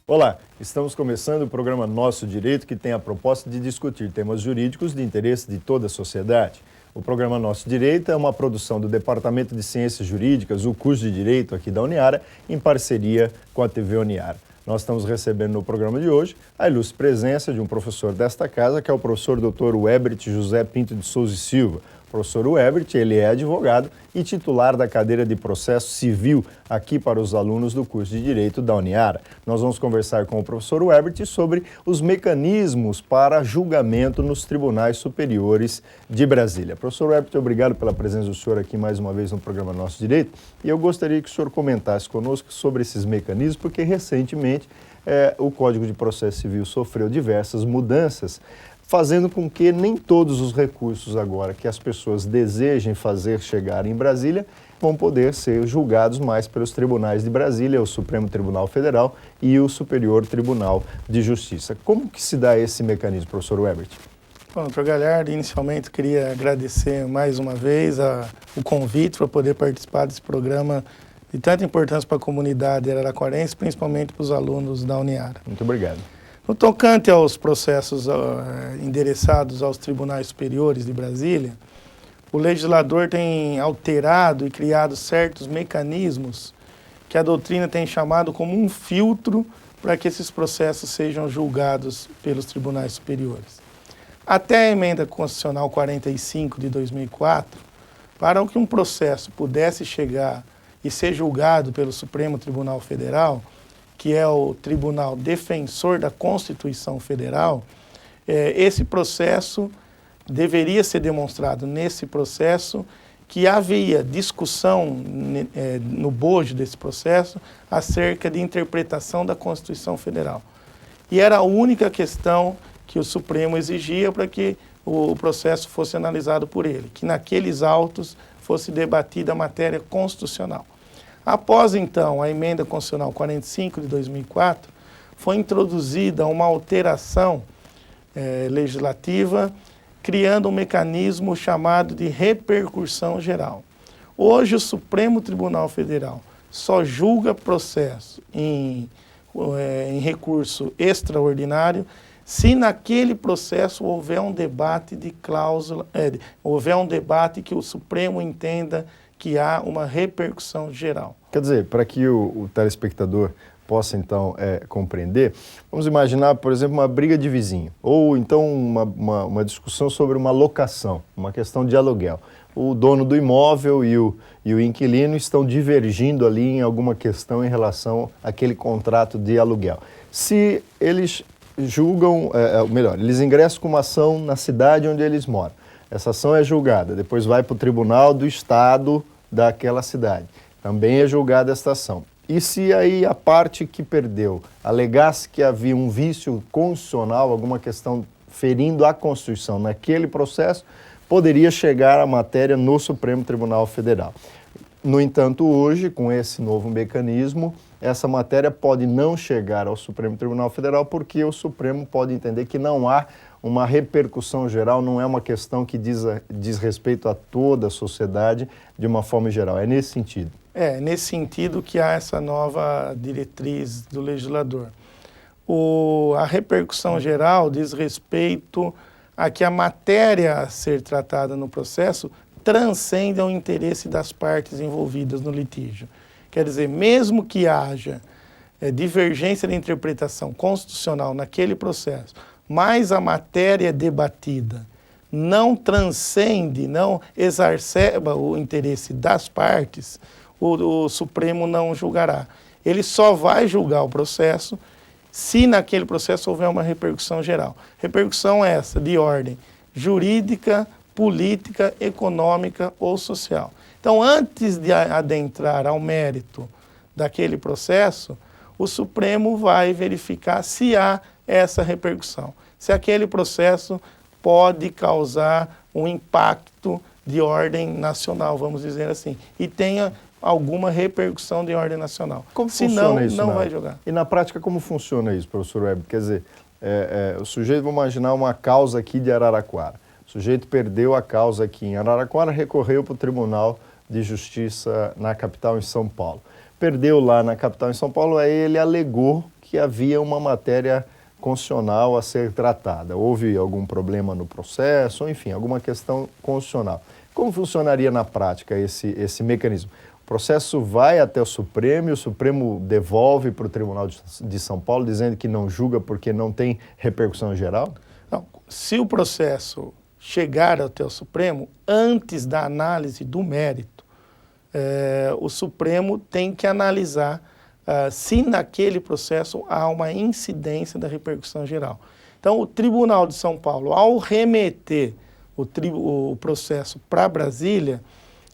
Olá, estamos começando o programa Nosso Direito, que tem a proposta de discutir temas jurídicos de interesse de toda a sociedade. O programa Nosso Direito é uma produção do Departamento de Ciências Jurídicas, o curso de Direito aqui da Uniara, em parceria com a TV Uniara. Nós estamos recebendo no programa de hoje a ilustre presença de um professor desta casa, que é o professor Dr. Webert José Pinto de Souza e Silva. O professor Webert, ele é advogado e titular da cadeira de processo civil aqui para os alunos do curso de Direito da Uniara. Nós vamos conversar com o professor Webert sobre os mecanismos para julgamento nos tribunais superiores de Brasília. Professor Webert, obrigado pela presença do senhor aqui mais uma vez no programa Nosso Direito. E eu gostaria que o senhor comentasse conosco sobre esses mecanismos, porque recentemente o Código de Processo Civil sofreu diversas mudanças, fazendo com que nem todos os recursos agora que as pessoas desejem fazer chegar em Brasília vão poder ser julgados mais pelos tribunais de Brasília, o Supremo Tribunal Federal e o Superior Tribunal de Justiça. Como que se dá esse mecanismo, professor Webert? Bom, doutor Galhardo, inicialmente queria agradecer mais uma vez o convite para poder participar desse programa de tanta importância para a comunidade araraquarense, principalmente para os alunos da Uniara. Muito obrigado. No tocante aos processos endereçados aos tribunais superiores de Brasília, o legislador tem alterado e criado certos mecanismos que a doutrina tem chamado como um filtro para que esses processos sejam julgados pelos tribunais superiores. Até a emenda constitucional 45 de 2004, para que um processo pudesse chegar e ser julgado pelo Supremo Tribunal Federal, que é o Tribunal Defensor da Constituição Federal, esse processo deveria ser demonstrado nesse processo que havia discussão no bojo desse processo acerca de interpretação da Constituição Federal. E era a única questão que o Supremo exigia para que o processo fosse analisado por ele, que naqueles autos fosse debatida a matéria constitucional. Após, então, a emenda constitucional 45 de 2004, foi introduzida uma alteração legislativa, criando um mecanismo chamado de repercussão geral. Hoje, o Supremo Tribunal Federal só julga processo em recurso extraordinário se naquele processo houver um debate de cláusula, houver um debate que o Supremo entenda que há uma repercussão geral. Quer dizer, para que o telespectador possa, então, compreender, vamos imaginar, por exemplo, uma briga de vizinho, ou então uma discussão sobre uma locação, uma questão de aluguel. O dono do imóvel e o inquilino estão divergindo ali em alguma questão em relação àquele contrato de aluguel. Se eles julgam, eles ingressam com uma ação na cidade onde eles moram, essa ação é julgada, depois vai para o tribunal do estado daquela cidade. Também é julgada esta ação. E se aí a parte que perdeu alegasse que havia um vício constitucional, alguma questão ferindo a Constituição naquele processo, poderia chegar a matéria no Supremo Tribunal Federal. No entanto, hoje, com esse novo mecanismo, essa matéria pode não chegar ao Supremo Tribunal Federal porque o Supremo pode entender que não há uma repercussão geral, não é uma questão que diz respeito a toda a sociedade de uma forma geral. É nesse sentido. É nesse sentido que há essa nova diretriz do legislador. A repercussão geral diz respeito a que a matéria a ser tratada no processo transcende o interesse das partes envolvidas no litígio. Quer dizer, mesmo que haja divergência de interpretação constitucional naquele processo, mas a matéria debatida não transcende, não exacerba o interesse das partes, o Supremo não julgará. Ele só vai julgar o processo se naquele processo houver uma repercussão geral. Repercussão essa de ordem jurídica, política, econômica ou social. Então, antes de adentrar ao mérito daquele processo, o Supremo vai verificar se há essa repercussão, se aquele processo pode causar um impacto de ordem nacional, vamos dizer assim, e tenha alguma repercussão de ordem nacional. Como funciona isso? Não vai julgar. E na prática, como funciona isso, professor Webert? Quer dizer, o sujeito, vamos imaginar uma causa aqui de Araraquara. O sujeito perdeu a causa aqui em Araraquara, recorreu para o Tribunal de Justiça na capital, em São Paulo. Perdeu lá na capital, em São Paulo, aí ele alegou que havia uma matéria constitucional a ser tratada. Houve algum problema no processo, ou enfim, alguma questão constitucional. Como funcionaria na prática esse mecanismo? O processo vai até o Supremo e o Supremo devolve para o Tribunal de São Paulo, dizendo que não julga porque não tem repercussão geral? Não, se o processo chegar até o Supremo, antes da análise do mérito, o Supremo tem que analisar se naquele processo há uma incidência da repercussão geral. Então, o Tribunal de São Paulo, ao remeter o processo para Brasília,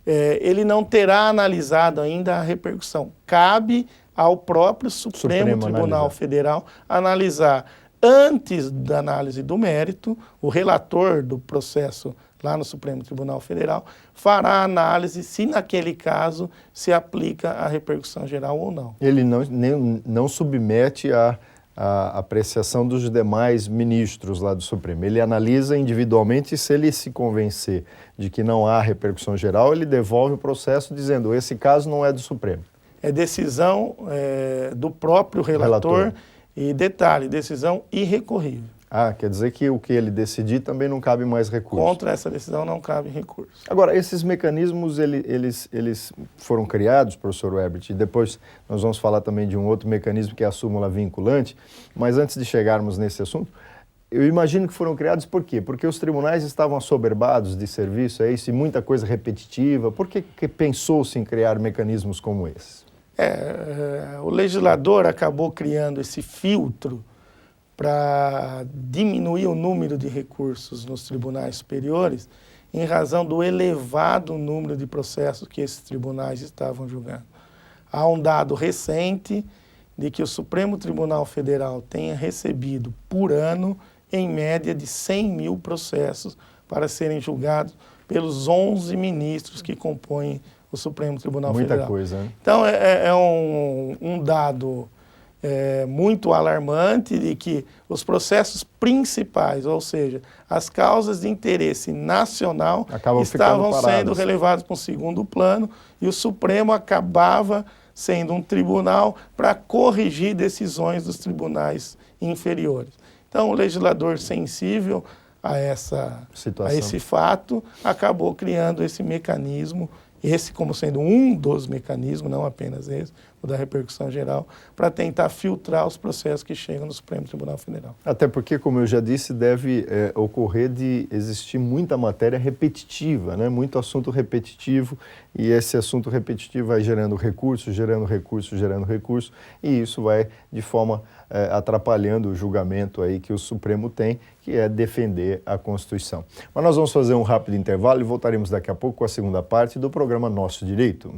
ele não terá analisado ainda a repercussão. Cabe ao próprio Supremo Tribunal Federal analisar, antes da análise do mérito, o relator do processo lá no Supremo Tribunal Federal fará a análise se naquele caso se aplica a repercussão geral ou não. Ele não submete a apreciação dos demais ministros lá do Supremo. Ele analisa individualmente e se ele se convencer de que não há repercussão geral, ele devolve o processo dizendo, esse caso não é do Supremo. É decisão do próprio relator. E detalhe, decisão irrecorrível. Quer dizer que o que ele decidir também não cabe mais recurso. Contra essa decisão não cabe recurso. Agora, esses mecanismos, eles foram criados, professor Werbert, e depois nós vamos falar também de um outro mecanismo que é a súmula vinculante, mas antes de chegarmos nesse assunto, eu imagino que foram criados por quê? Porque os tribunais estavam assoberbados de serviço, é isso, e muita coisa repetitiva. Por que pensou-se em criar mecanismos como esses? O legislador acabou criando esse filtro para diminuir o número de recursos nos tribunais superiores em razão do elevado número de processos que esses tribunais estavam julgando. Há um dado recente de que o Supremo Tribunal Federal tenha recebido por ano, em média, de 100 mil processos para serem julgados pelos 11 ministros que compõem o Supremo Tribunal Federal. Muita coisa, né? Então, é um dado muito alarmante de que os processos principais, ou seja, as causas de interesse nacional, estavam sendo relevadas para um segundo plano e o Supremo acabava sendo um tribunal para corrigir decisões dos tribunais inferiores. Então, o legislador sensível a esse fato acabou criando esse mecanismo, esse como sendo um dos mecanismos, não apenas esse, o da repercussão geral, para tentar filtrar os processos que chegam no Supremo Tribunal Federal. Até porque, como eu já disse, deve ocorrer de existir muita matéria repetitiva, né? Muito assunto repetitivo, e esse assunto repetitivo vai gerando recurso, e isso vai, de forma, atrapalhando o julgamento aí que o Supremo tem, que é defender a Constituição. Mas nós vamos fazer um rápido intervalo e voltaremos daqui a pouco com a segunda parte do programa Nosso Direito.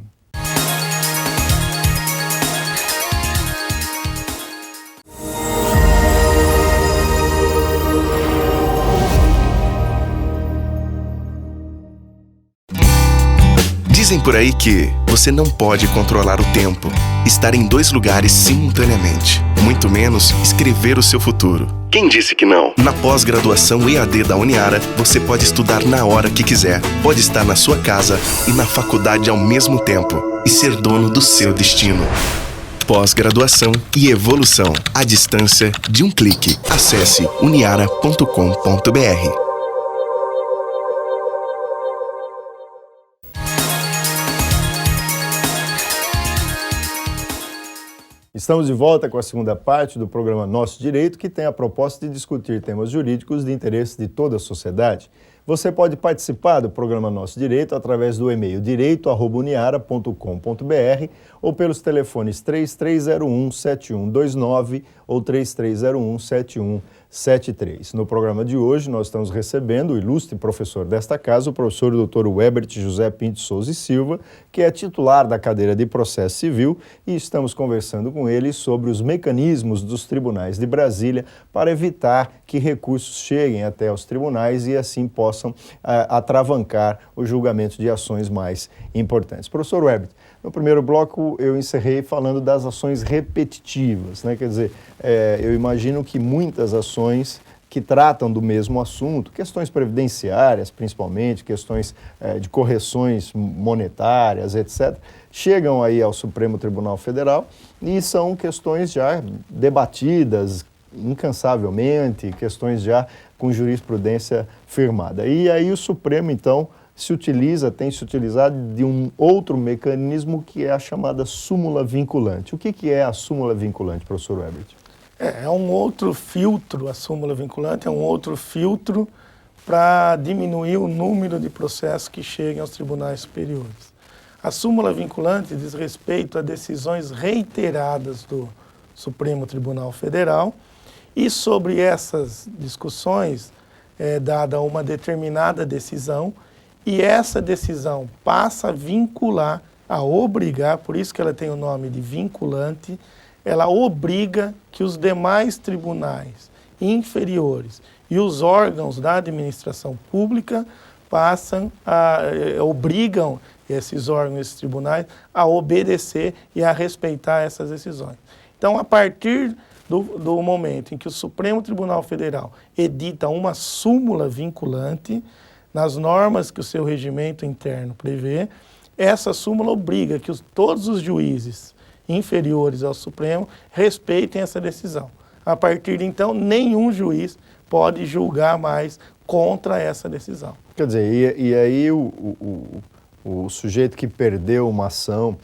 Dizem por aí que você não pode controlar o tempo, estar em 2 lugares simultaneamente, muito menos escrever o seu futuro. Quem disse que não? Na pós-graduação EAD da Uniara, você pode estudar na hora que quiser, pode estar na sua casa e na faculdade ao mesmo tempo e ser dono do seu destino. Pós-graduação e evolução, à distância de um clique. Acesse uniara.com.br. Estamos de volta com a segunda parte do programa Nosso Direito, que tem a proposta de discutir temas jurídicos de interesse de toda a sociedade. Você pode participar do programa Nosso Direito através do e-mail direito@uniara.com.br ou pelos telefones 3301-7129 ou 3301-7173. No programa de hoje, nós estamos recebendo o ilustre professor desta casa, o professor Dr. Werbert José Pinto Souza e Silva, que é titular da cadeira de Processo Civil, e estamos conversando com ele sobre os mecanismos dos tribunais de Brasília para evitar que recursos cheguem até os tribunais e assim possam atravancar o julgamento de ações mais importantes. Professor Werbert, no primeiro bloco eu encerrei falando das ações repetitivas, né? Quer dizer, eu imagino que muitas ações que tratam do mesmo assunto, questões previdenciárias principalmente, questões de correções monetárias, etc., chegam aí ao Supremo Tribunal Federal e são questões já debatidas incansavelmente, questões já com jurisprudência firmada. E aí o Supremo, então, tem se utilizado de um outro mecanismo que é a chamada súmula vinculante. O que é a súmula vinculante, professor Herbert? É um outro filtro, a súmula vinculante é um outro filtro para diminuir o número de processos que chegam aos tribunais superiores. A súmula vinculante diz respeito a decisões reiteradas do Supremo Tribunal Federal e sobre essas discussões é dada uma determinada decisão e essa decisão passa a vincular, a obrigar, por isso que ela tem o nome de vinculante, ela obriga que os demais tribunais inferiores e os órgãos da administração pública obrigam esses órgãos, esses tribunais, a obedecer e a respeitar essas decisões. Então, a partir do momento em que o Supremo Tribunal Federal edita uma súmula vinculante, nas normas que o seu regimento interno prevê, essa súmula obriga que todos os juízes inferiores ao Supremo respeitem essa decisão. A partir de então, nenhum juiz pode julgar mais contra essa decisão. Quer dizer, e aí o sujeito que perdeu uma ação,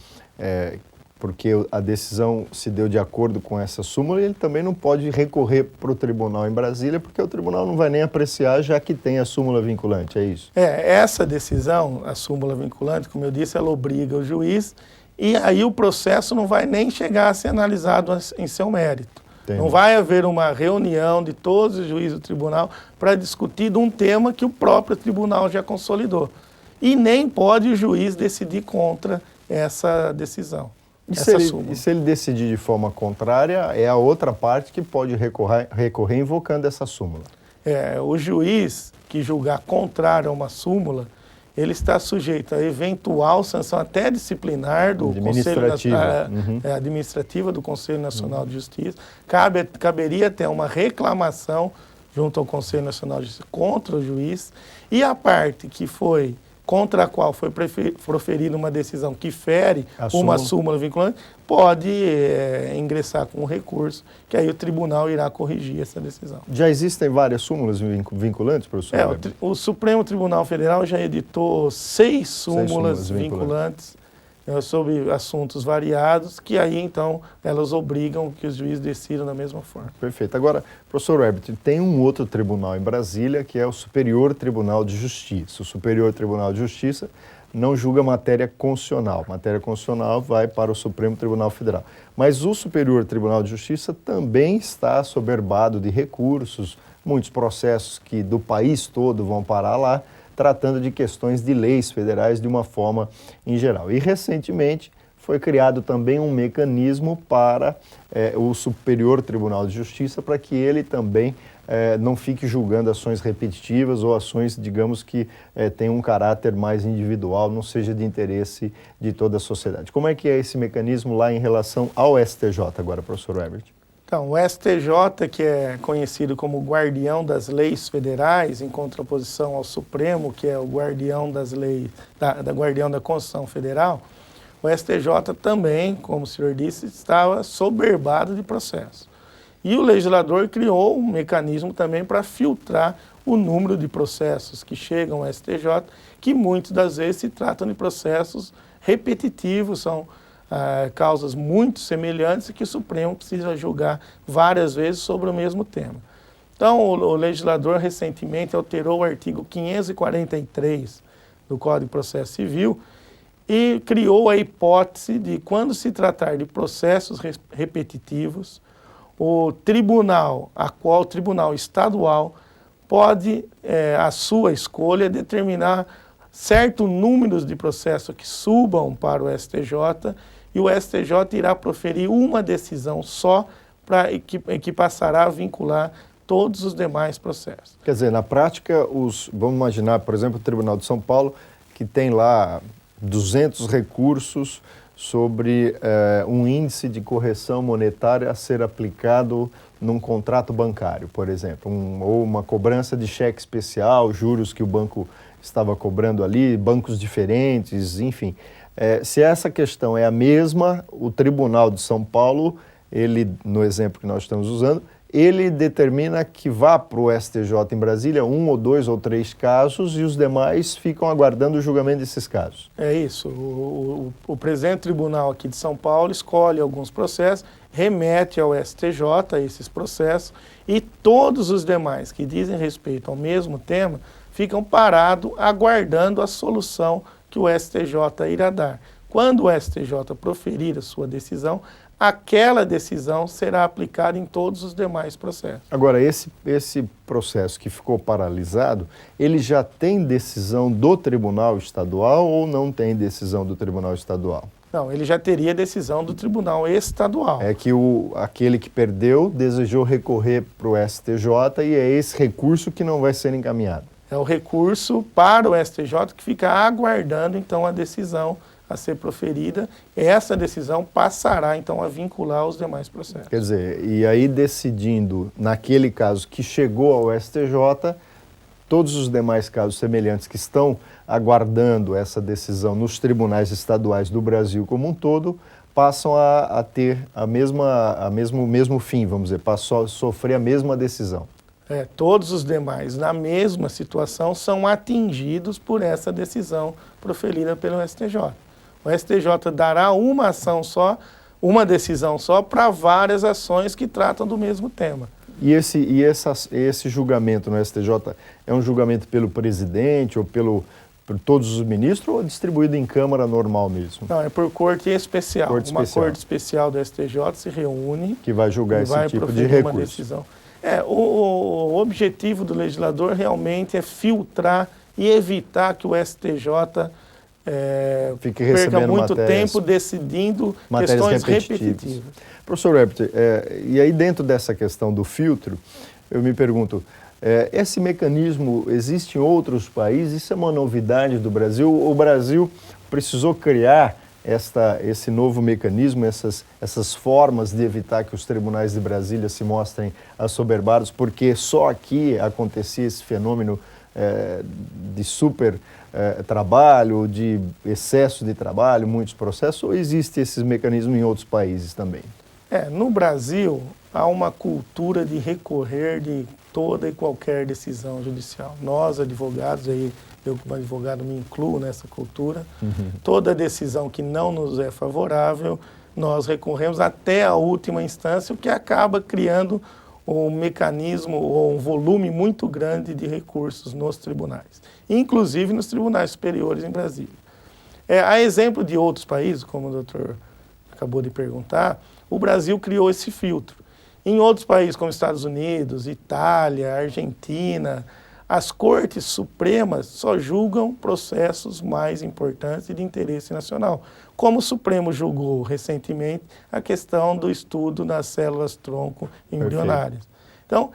porque a decisão se deu de acordo com essa súmula, ele também não pode recorrer para o tribunal em Brasília, porque o tribunal não vai nem apreciar, já que tem a súmula vinculante, é isso? Essa decisão, a súmula vinculante, como eu disse, ela obriga o juiz, e aí o processo não vai nem chegar a ser analisado em seu mérito. Entendi. Não vai haver uma reunião de todos os juízes do tribunal para discutir de um tema que o próprio tribunal já consolidou. E nem pode o juiz decidir contra essa decisão. E se ele decidir de forma contrária, é a outra parte que pode recorrer invocando essa súmula. O juiz que julgar contrário a uma súmula, ele está sujeito a eventual sanção até disciplinar do administrativa do Conselho Nacional de Justiça. Caberia ter uma reclamação junto ao Conselho Nacional de Justiça contra o juiz, e a parte que foi contra a qual foi proferida uma decisão que fere uma súmula vinculante, pode ingressar com um recurso, que aí o tribunal irá corrigir essa decisão. Já existem várias súmulas vinculantes, professor? O Supremo Tribunal Federal já editou 6 súmulas vinculantes sobre assuntos variados, que aí, então, elas obrigam que os juízes decidam da mesma forma. Perfeito. Agora, professor Herbert, tem um outro tribunal em Brasília, que é o Superior Tribunal de Justiça. O Superior Tribunal de Justiça não julga matéria constitucional. Matéria constitucional vai para o Supremo Tribunal Federal. Mas o Superior Tribunal de Justiça também está assoberbado de recursos, muitos processos que do país todo vão parar lá, tratando de questões de leis federais de uma forma em geral. E, recentemente, foi criado também um mecanismo para o Superior Tribunal de Justiça, para que ele também não fique julgando ações repetitivas ou ações, digamos, que tenham um caráter mais individual, não seja de interesse de toda a sociedade. Como é que é esse mecanismo lá em relação ao STJ agora, professor Herbert? Então, o STJ, que é conhecido como guardião das leis federais, em contraposição ao Supremo, que é o guardião das leis, guardião da Constituição Federal, o STJ também, como o senhor disse, estava soberbado de processo. E o legislador criou um mecanismo também para filtrar o número de processos que chegam ao STJ, que muitas das vezes se tratam de processos repetitivos, são causas muito semelhantes e que o Supremo precisa julgar várias vezes sobre o mesmo tema. Então, o legislador recentemente alterou o artigo 543 do Código de Processo Civil e criou a hipótese de, quando se tratar de processos repetitivos, o tribunal estadual pode, à sua escolha, determinar certo número de processos que subam para o STJ, e o STJ irá proferir uma decisão só que passará a vincular todos os demais processos. Quer dizer, na prática, vamos imaginar, por exemplo, o Tribunal de São Paulo, que tem lá 200 recursos sobre um índice de correção monetária a ser aplicado num contrato bancário, por exemplo, ou uma cobrança de cheque especial, juros que o banco estava cobrando ali, bancos diferentes, enfim. Se essa questão é a mesma, o Tribunal de São Paulo, ele, no exemplo que nós estamos usando, ele determina que vá para o STJ em Brasília 1 ou 2 ou 3 casos e os demais ficam aguardando o julgamento desses casos. É isso. O presidente do tribunal aqui de São Paulo escolhe alguns processos, remete ao STJ esses processos e todos os demais que dizem respeito ao mesmo tema ficam parados aguardando a solução que o STJ irá dar. Quando o STJ proferir a sua decisão, aquela decisão será aplicada em todos os demais processos. Agora, esse processo que ficou paralisado, ele já tem decisão do Tribunal Estadual ou não tem decisão do Tribunal Estadual? Não, ele já teria decisão do Tribunal Estadual. É que aquele que perdeu desejou recorrer para o STJ e é esse recurso que não vai ser encaminhado. É o recurso para o STJ que fica aguardando, então, a decisão a ser proferida. Essa decisão passará, então, a vincular os demais processos. Quer dizer, e aí decidindo, naquele caso que chegou ao STJ, todos os demais casos semelhantes que estão aguardando essa decisão nos tribunais estaduais do Brasil como um todo, passam a ter o mesmo fim, vamos dizer, passam a sofrer a mesma decisão. Todos os demais, na mesma situação, são atingidos por essa decisão proferida pelo STJ. O STJ dará uma ação só, uma decisão só, para várias ações que tratam do mesmo tema. E esse julgamento no STJ é um julgamento pelo presidente ou por todos os ministros ou distribuído em Câmara normal mesmo? Não, é por corte especial. Corte especial do STJ se reúne. Que vai julgar esse tipo de recurso. Uma decisão. O objetivo do legislador realmente é filtrar e evitar que o STJ perca muito tempo decidindo questões repetitivas. Professor Herbert, e aí dentro dessa questão do filtro, eu me pergunto, esse mecanismo existe em outros países? Isso é uma novidade do Brasil? O Brasil precisou criar esse novo mecanismo, essas formas de evitar que os tribunais de Brasília se mostrem assoberbados, porque só aqui acontecia esse fenômeno de super trabalho, de excesso de trabalho, muitos processos, ou existe esse mecanismo em outros países também? No Brasil, há uma cultura de recorrer de toda e qualquer decisão judicial. Nós, advogados, eu como advogado me incluo nessa cultura, toda decisão que não nos é favorável, nós recorremos até a última instância, o que acaba criando um mecanismo ou um volume muito grande de recursos nos tribunais, inclusive nos tribunais superiores em Brasília. A exemplo de outros países, como o doutor acabou de perguntar, o Brasil criou esse filtro. Em outros países, como Estados Unidos, Itália, Argentina, as cortes supremas só julgam processos mais importantes e de interesse nacional, como o Supremo julgou recentemente a questão do estudo nas células-tronco embrionárias. Então,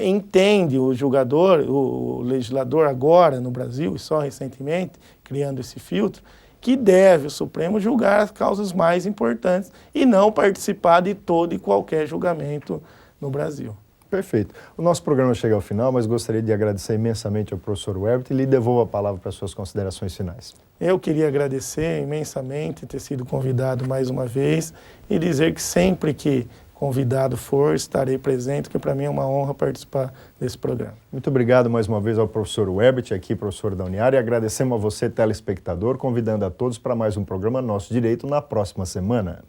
entende o julgador, o legislador agora no Brasil, e só recentemente, criando esse filtro, que deve o Supremo julgar as causas mais importantes e não participar de todo e qualquer julgamento no Brasil. Perfeito. O nosso programa chega ao final, mas gostaria de agradecer imensamente ao professor Herbert e lhe devolvo a palavra para as suas considerações finais. Eu queria agradecer imensamente ter sido convidado mais uma vez e dizer que sempre que convidado for, estarei presente, porque para mim é uma honra participar desse programa. Muito obrigado mais uma vez ao professor Herbert, aqui professor da Uniara, e agradecemos a você, telespectador, convidando a todos para mais um programa Nosso Direito na próxima semana.